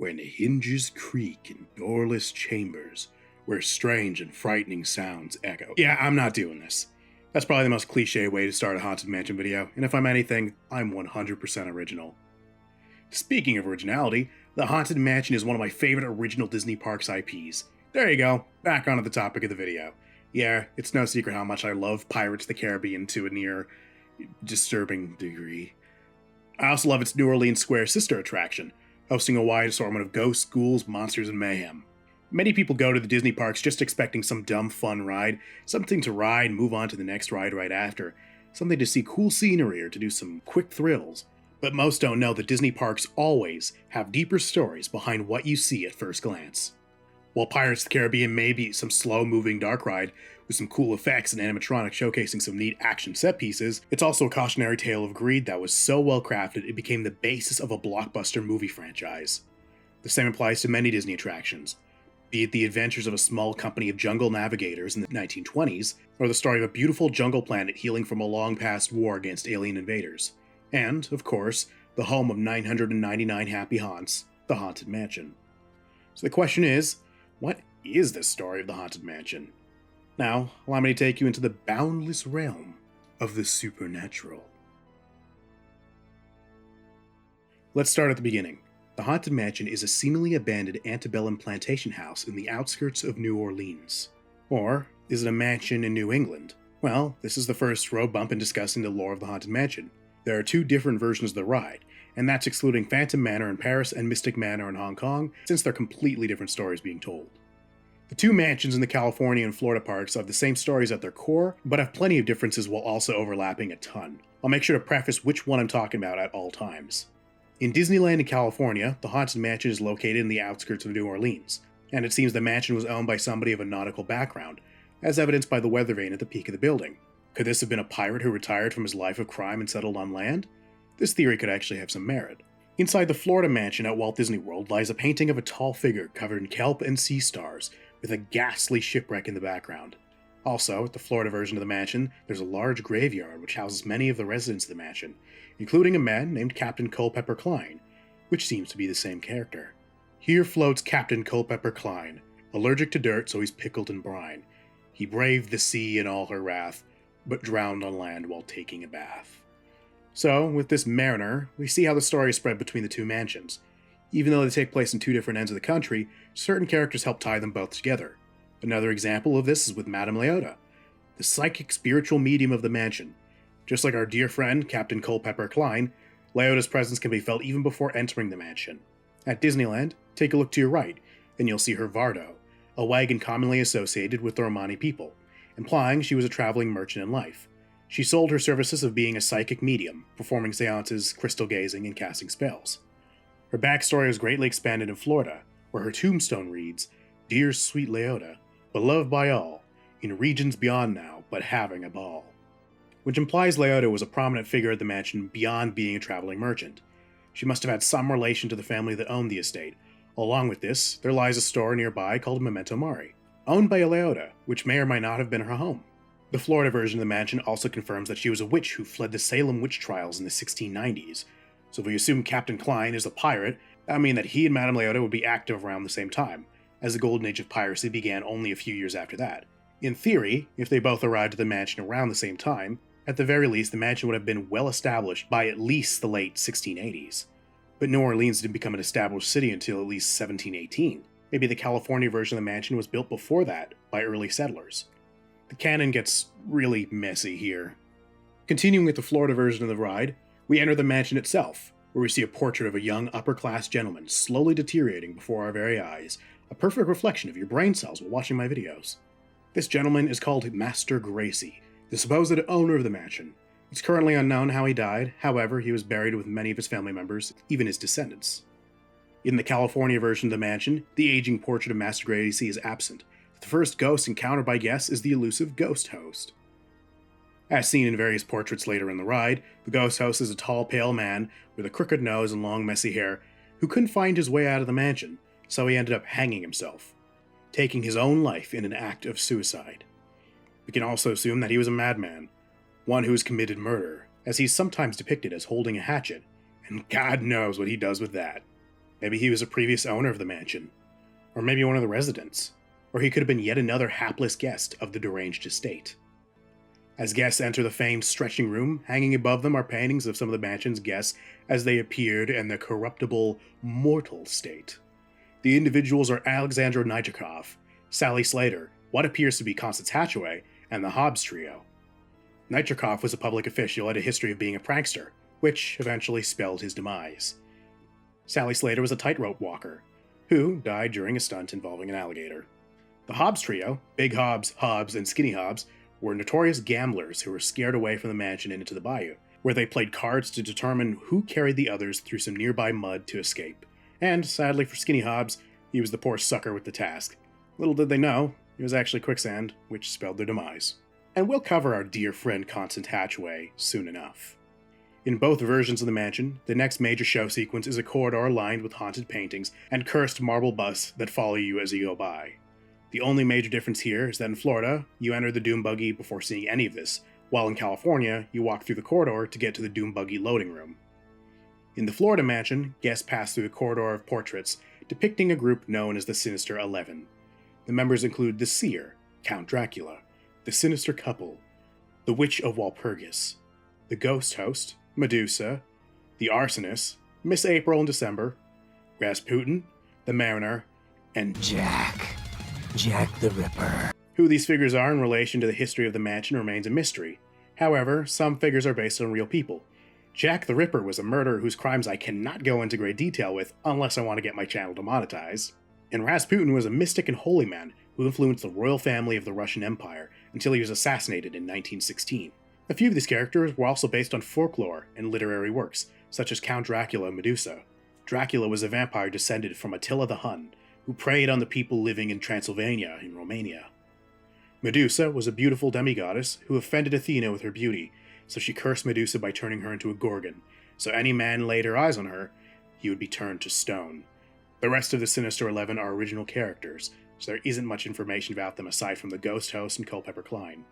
when hinges creak in doorless chambers, where strange and frightening sounds echo. Yeah, I'm not doing this. That's probably the most cliche way to start a Haunted Mansion video, and if I'm anything, I'm 100% original. Speaking of originality, the Haunted Mansion is one of my favorite original Disney Parks IPs. There you go, back onto the topic of the video. Yeah, it's no secret how much I love Pirates of the Caribbean to a near disturbing degree. I also love its New Orleans Square sister attraction, hosting a wide assortment of ghosts, ghouls, monsters, and mayhem. Many people go to the Disney parks just expecting some dumb fun ride, something to ride and move on to the next ride right after, something to see cool scenery or to do some quick thrills. But most don't know that Disney parks always have deeper stories behind what you see at first glance. While Pirates of the Caribbean may be some slow-moving dark ride with some cool effects and animatronics showcasing some neat action set pieces, it's also a cautionary tale of greed that was so well crafted it became the basis of a blockbuster movie franchise. The same applies to many Disney attractions, be it the adventures of a small company of jungle navigators in the 1920s, or the story of a beautiful jungle planet healing from a long-past war against alien invaders. And, of course, the home of 999 happy haunts, the Haunted Mansion. So the question is, what is the story of the Haunted Mansion? Now, allow me to take you into the boundless realm of the supernatural. Let's start at the beginning. The Haunted Mansion is a seemingly abandoned antebellum plantation house in the outskirts of New Orleans. Or, is it a mansion in New England? Well, this is the first road bump in discussing the lore of the Haunted Mansion. There are two different versions of the ride, and that's excluding Phantom Manor in Paris and Mystic Manor in Hong Kong, since they're completely different stories being told. The two mansions in the California and Florida parks have the same stories at their core, but have plenty of differences while also overlapping a ton. I'll make sure to preface which one I'm talking about at all times. In Disneyland in California, the Haunted Mansion is located in the outskirts of New Orleans, and it seems the mansion was owned by somebody of a nautical background, as evidenced by the weather vane at the peak of the building. Could this have been a pirate who retired from his life of crime and settled on land? This theory could actually have some merit. Inside the Florida mansion at Walt Disney World lies a painting of a tall figure covered in kelp and sea stars, with a ghastly shipwreck in the background. Also, at the Florida version of the mansion, there's a large graveyard which houses many of the residents of the mansion, including a man named Captain Culpepper Klein, which seems to be the same character. Here floats Captain Culpepper Klein, allergic to dirt so he's pickled in brine. He braved the sea in all her wrath, but drowned on land while taking a bath. So, with this mariner, we see how the story is spread between the two mansions. Even though they take place in two different ends of the country, certain characters help tie them both together. Another example of this is with Madame Leota, the psychic spiritual medium of the mansion. Just like our dear friend, Captain Culpepper Klein, Leota's presence can be felt even before entering the mansion. At Disneyland, take a look to your right, and you'll see her Vardo, a wagon commonly associated with the Romani people, implying she was a traveling merchant in life. She sold her services of being a psychic medium, performing seances, crystal gazing, and casting spells. Her backstory was greatly expanded in Florida, where her tombstone reads, "Dear sweet Leota, beloved by all, in regions beyond now, but having a ball," which implies Leota was a prominent figure at the mansion beyond being a traveling merchant. She must have had some relation to the family that owned the estate. Along with this, there lies a store nearby called Memento Mori, owned by a Leota, which may or may not have been her home. The Florida version of the mansion also confirms that she was a witch who fled the Salem witch trials in the 1690s. So if we assume Captain Klein is a pirate, that would mean that he and Madame Leota would be active around the same time, as the golden age of piracy began only a few years after that. In theory, if they both arrived at the mansion around the same time, at the very least the mansion would have been well established by at least the late 1680s. But New Orleans didn't become an established city until at least 1718. Maybe the California version of the mansion was built before that, by early settlers. The canon gets really messy here. Continuing with the Florida version of the ride, we enter the mansion itself, where we see a portrait of a young upper-class gentleman slowly deteriorating before our very eyes, a perfect reflection of your brain cells while watching my videos. This gentleman is called Master Gracie, the supposed owner of the mansion. It's currently unknown how he died, however, he was buried with many of his family members, even his descendants. In the California version of the mansion, the aging portrait of Master Gracie is absent. The first ghost encountered by guests is the elusive ghost host. As seen in various portraits later in the ride, the ghost host is a tall, pale man with a crooked nose and long, messy hair who couldn't find his way out of the mansion, so he ended up hanging himself, taking his own life in an act of suicide. We can also assume that he was a madman, one who has committed murder, as he's sometimes depicted as holding a hatchet, and God knows what he does with that. Maybe he was a previous owner of the mansion, or maybe one of the residents, or he could have been yet another hapless guest of the deranged estate. As guests enter the famed stretching room, hanging above them are paintings of some of the mansion's guests as they appeared in their corruptible, mortal state. The individuals are Alexandra Nijikhov, Sally Slater, what appears to be Constance Hatchaway, and the Hobbs trio. Nijikhov was a public official and had a history of being a prankster, which eventually spelled his demise. Sally Slater was a tightrope walker, who died during a stunt involving an alligator. The Hobbs trio, Big Hobbs, Hobbs, and Skinny Hobbs, were notorious gamblers who were scared away from the mansion and into the bayou, where they played cards to determine who carried the others through some nearby mud to escape. And, sadly for Skinny Hobbs, he was the poor sucker with the task. Little did they know, it was actually quicksand, which spelled their demise. And we'll cover our dear friend Constance Hatchaway soon enough. In both versions of the mansion, the next major show sequence is a corridor lined with haunted paintings and cursed marble busts that follow you as you go by. The only major difference here is that in Florida, you enter the Doom Buggy before seeing any of this, while in California, you walk through the corridor to get to the Doom Buggy loading room. In the Florida mansion, guests pass through a corridor of portraits depicting a group known as the Sinister 11. The members include the Seer, Count Dracula, the Sinister Couple, the Witch of Walpurgis, the Ghost Host, Medusa, the Arsonist, Miss April and December, Rasputin, the Manor, and Jack the Ripper. Who these figures are in relation to the history of the mansion remains a mystery. However, some figures are based on real people. Jack the Ripper was a murderer whose crimes I cannot go into great detail with unless I want to get my channel demonetized. And Rasputin was a mystic and holy man who influenced the royal family of the Russian Empire until he was assassinated in 1916. A few of these characters were also based on folklore and literary works, such as Count Dracula and Medusa. Dracula was a vampire descended from Attila the Hun, who preyed on the people living in Transylvania in Romania. Medusa was a beautiful demigoddess who offended Athena with her beauty, so she cursed Medusa by turning her into a gorgon, so any man laid her eyes on her, he would be turned to stone. The rest of the Sinister 11 are original characters, so there isn't much information about them aside from the Ghost Host and Culpeper Klein.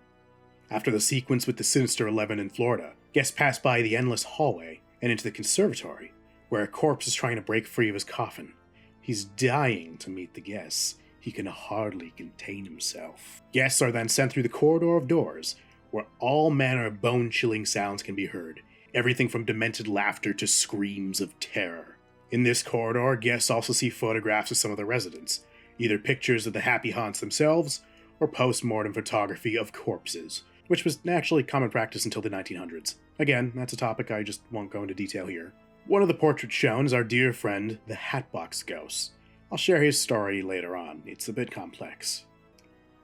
After the sequence with the Sinister 11 in Florida, guests pass by the endless hallway and into the conservatory, where a corpse is trying to break free of his coffin. He's dying to meet the guests. He can hardly contain himself. Guests are then sent through the corridor of doors, where all manner of bone-chilling sounds can be heard, everything from demented laughter to screams of terror. In this corridor, guests also see photographs of some of the residents, either pictures of the happy haunts themselves, or post-mortem photography of corpses, which was actually common practice until the 1900s. Again, that's a topic I just won't go into detail here. One of the portraits shown is our dear friend, the Hatbox Ghost. I'll share his story later on, it's a bit complex.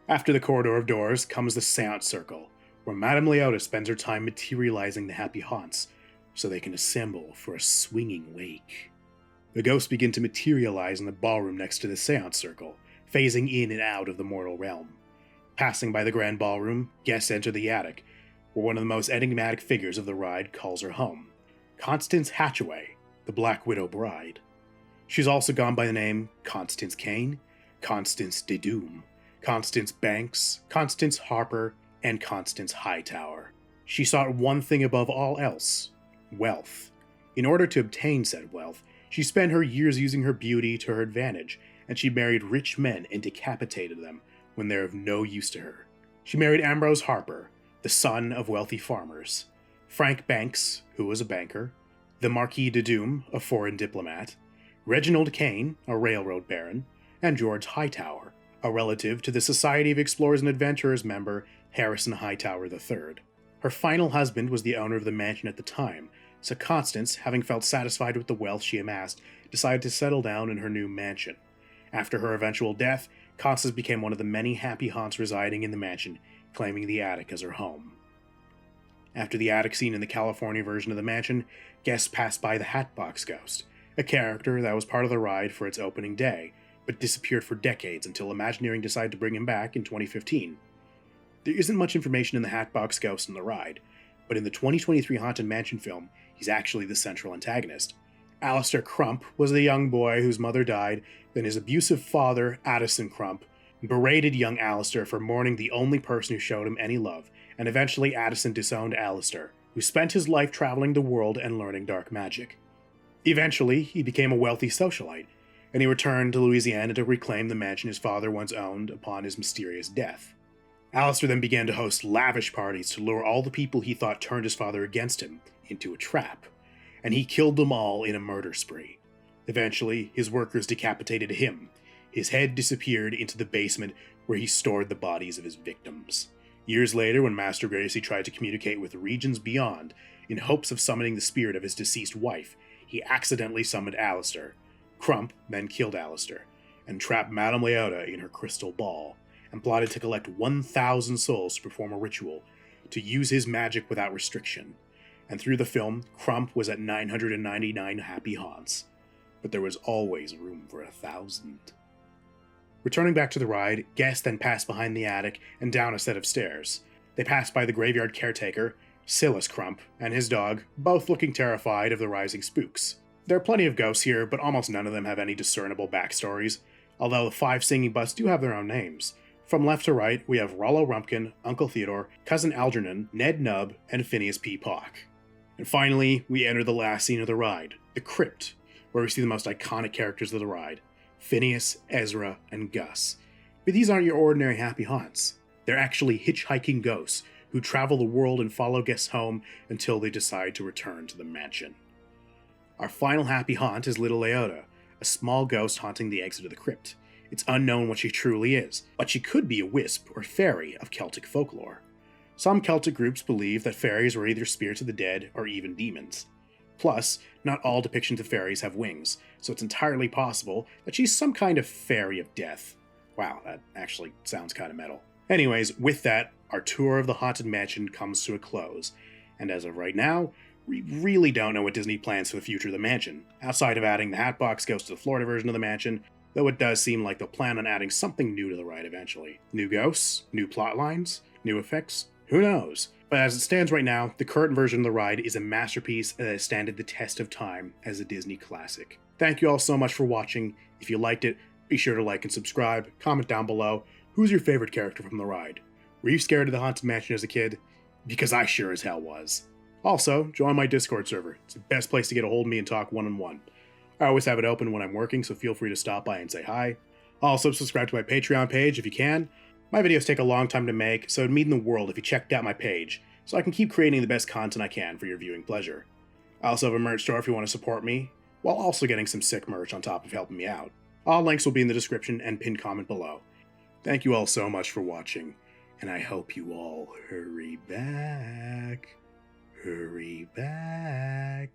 After the corridor of doors comes the Seance Circle, where Madame Leota spends her time materializing the happy haunts, so they can assemble for a swinging wake. The ghosts begin to materialize in the ballroom next to the Seance Circle, phasing in and out of the mortal realm. Passing by the grand ballroom, guests enter the attic, where one of the most enigmatic figures of the ride calls her home. Constance Hatchaway, the Black Widow Bride. She's also gone by the name Constance Kane, Constance de Doom, Constance Banks, Constance Harper, and Constance Hightower. She sought one thing above all else: wealth. In order to obtain said wealth, she spent her years using her beauty to her advantage, and she married rich men and decapitated them when they're of no use to her. She married Ambrose Harper, the son of wealthy farmers, Frank Banks, who was a banker, the Marquis de Doom, a foreign diplomat, Reginald Kane, a railroad baron, and George Hightower, a relative to the Society of Explorers and Adventurers member Harrison Hightower III. Her final husband was the owner of the mansion at the time, so Constance, having felt satisfied with the wealth she amassed, decided to settle down in her new mansion. After her eventual death, Constance became one of the many happy haunts residing in the mansion, claiming the attic as her home. After the attic scene in the California version of the mansion, guests passed by the Hatbox Ghost, a character that was part of the ride for its opening day, but disappeared for decades until Imagineering decided to bring him back in 2015. There isn't much information in the Hatbox Ghost in the ride, but in the 2023 Haunted Mansion film, he's actually the central antagonist. Alistair Crump was the young boy whose mother died, then his abusive father, Addison Crump, berated young Alistair for mourning the only person who showed him any love, and eventually Addison disowned Alistair, who spent his life traveling the world and learning dark magic. Eventually, he became a wealthy socialite, and he returned to Louisiana to reclaim the mansion his father once owned upon his mysterious death. Alistair then began to host lavish parties to lure all the people he thought turned his father against him into a trap, and he killed them all in a murder spree. Eventually, his workers decapitated him. His head disappeared into the basement where he stored the bodies of his victims. Years later, when Master Gracie tried to communicate with regions beyond in hopes of summoning the spirit of his deceased wife, he accidentally summoned Alistair. Crump then killed Alistair, and trapped Madame Leota in her crystal ball, and plotted to collect 1,000 souls to perform a ritual, to use his magic without restriction. And through the film, Crump was at 999 happy haunts. But there was always room for 1,000. Returning back to the ride, guests then passed behind the attic and down a set of stairs. They passed by the graveyard caretaker, Silas Crump, and his dog, both looking terrified of the rising spooks. There are plenty of ghosts here, but almost none of them have any discernible backstories, although the 5 singing butts do have their own names. From left to right, we have Rollo Rumpkin, Uncle Theodore, Cousin Algernon, Ned Nubb, and Phineas P. Pock. And finally, we enter the last scene of the ride, the crypt, where we see the most iconic characters of the ride, Phineas, Ezra, and Gus. But these aren't your ordinary happy haunts. They're actually hitchhiking ghosts who travel the world and follow guests home until they decide to return to the mansion. Our final happy haunt is Little Leota, a small ghost haunting the exit of the crypt. It's unknown what she truly is, but she could be a wisp or fairy of Celtic folklore. Some Celtic groups believe that fairies were either spirits of the dead or even demons. Plus, not all depictions of fairies have wings, so it's entirely possible that she's some kind of fairy of death. Wow, that actually sounds kind of metal. Anyways, with that, our tour of the Haunted Mansion comes to a close, and as of right now, we really don't know what Disney plans for the future of the mansion, outside of adding the Hatbox Ghost to the Florida version of the mansion, though it does seem like they'll plan on adding something new to the ride eventually. New ghosts? New plot lines? New effects? Who knows? But as it stands right now, the current version of the ride is a masterpiece that has standed the test of time as a Disney classic. Thank you all so much for watching. If you liked it, be sure to like and subscribe, comment down below. Who's your favorite character from the ride? Were you scared of the Haunted Mansion as a kid? Because I sure as hell was. Also, join my Discord server. It's the best place to get a hold of me and talk one-on-one. I always have it open when I'm working, so feel free to stop by and say hi. Also, subscribe to my Patreon page if you can. My videos take a long time to make, so it'd mean the world if you checked out my page, so I can keep creating the best content I can for your viewing pleasure. I also have a merch store if you want to support me, while also getting some sick merch on top of helping me out. All links will be in the description and pinned comment below. Thank you all so much for watching, and I hope you all hurry back. Hurry back.